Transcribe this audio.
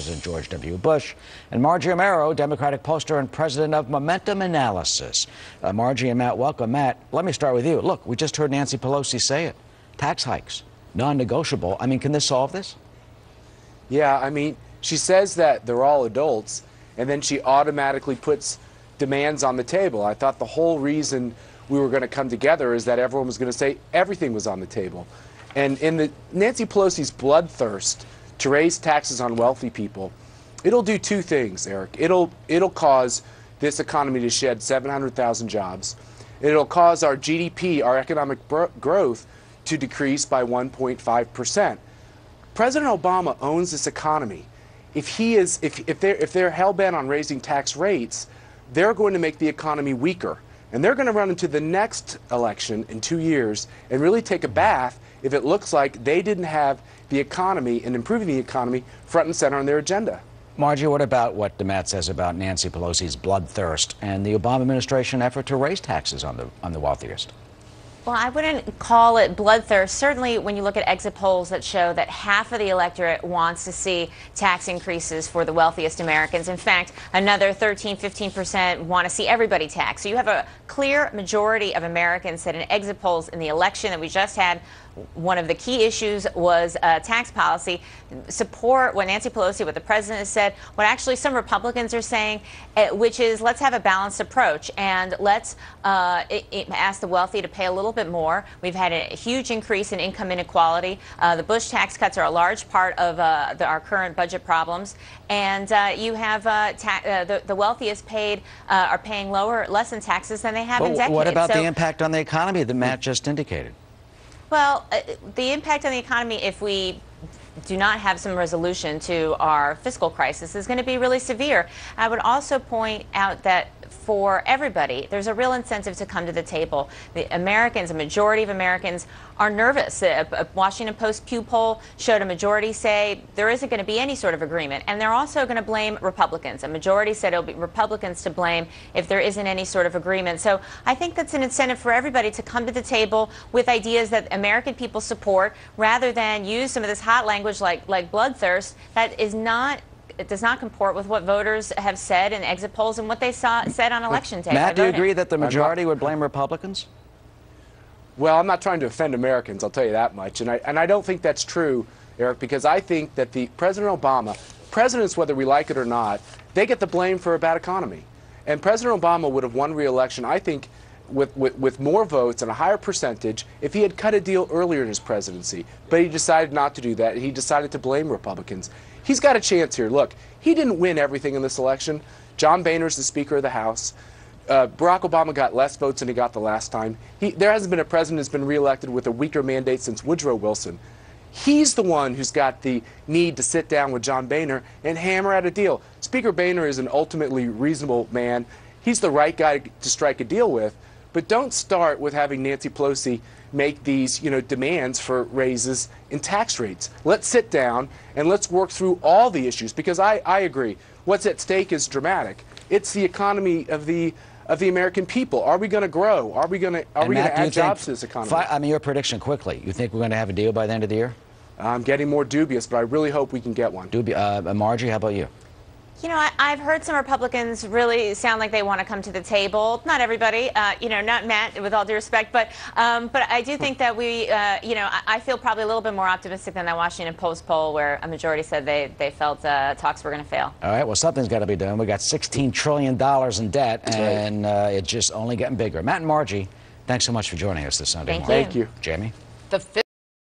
President George W. Bush, and Margie Omero, Democratic pollster and president of Momentum Analysis. Margie and Matt, welcome. Matt, let me start with you. Look, we just heard Nancy Pelosi say it. Tax hikes, non-negotiable. I mean, can this solve this? Yeah, I mean, she says that they're all adults, and then she automatically puts demands on the table. I thought the whole reason we were going to come together is that everyone was going to say everything was on the table. And in the Nancy Pelosi's bloodthirst to raise taxes on wealthy people, it'll do two things, Eric. It'll cause this economy to shed 700,000 jobs. It'll cause our GDP, our economic growth, to decrease by 1.5%. President Obama owns this economy. If they're hell-bent on raising tax rates, they're going to make the economy weaker. And they're going to run into the next election in 2 years and really take a bath if it looks like they didn't have the economy and improving the economy front and center on their agenda. Margie, what about what Matt says about Nancy Pelosi's bloodthirst and the Obama administration effort to raise taxes on the wealthiest? Well, I wouldn't call it bloodthirst. Certainly, when you look at exit polls that show that half of the electorate wants to see tax increases for the wealthiest Americans. In fact, another 13–15% want to see everybody taxed. So you have a clear majority of Americans said in exit polls in the election that we just had, one of the key issues was tax policy. Support what Nancy Pelosi, what the president has said, what actually some Republicans are saying, which is let's have a balanced approach and let's ask the wealthy to pay a little bit more. We've had a huge increase in income inequality. The Bush tax cuts are a large part of our current budget problems. And you have the wealthiest are paying less in taxes than they have in decades. What about the impact on the economy that Matt just indicated? Well, the impact on the economy, if we do not have some resolution to our fiscal crisis, is going to be really severe. I would also point out that for everybody, there's a real incentive to come to the table. The Americans, a majority of Americans, are nervous. A Washington Post Pew poll showed a majority say there isn't going to be any sort of agreement, and they're also going to blame Republicans. A majority said it'll be Republicans to blame if there isn't any sort of agreement. So I think that's an incentive for everybody to come to the table with ideas that American people support, rather than use some of this hot language like bloodthirst that is not. It does not comport with what voters have said in exit polls and what they said on election day. Matt, do you agree that the majority would blame Republicans? Well, I'm not trying to offend Americans, I'll tell you that much. And I don't think that's true, Eric, because I think that President Obama, presidents, whether we like it or not, they get the blame for a bad economy. And President Obama would have won re-election, I think, with more votes and a higher percentage if he had cut a deal earlier in his presidency. But he decided not to do that. He decided to blame Republicans. He's got a chance here. Look, he didn't win everything in this election. John Boehner's the Speaker of the House. Barack Obama got less votes than he got the last time. There hasn't been a president who's been reelected with a weaker mandate since Woodrow Wilson. He's the one who's got the need to sit down with John Boehner and hammer out a deal. Speaker Boehner is an ultimately reasonable man. He's the right guy to strike a deal with. But don't start with having Nancy Pelosi make these, demands for raises in tax rates. Let's sit down and let's work through all the issues, because I agree. What's at stake is dramatic. It's the economy of the American people. Are we going to grow? Are we going to add jobs to this economy? I mean, your prediction quickly. You think we're going to have a deal by the end of the year? I'm getting more dubious, but I really hope we can get one. Margie, how about you? I've heard some Republicans really sound like they want to come to the table. Not everybody, not Matt, with all due respect, but I do think that I feel probably a little bit more optimistic than that Washington Post poll, where a majority said they felt talks were going to fail. All right, well, something's got to be done. We got $16 trillion in debt, and it's just only getting bigger. Matt and Margie, thanks so much for joining us this Sunday morning. Thank you. Jamie? The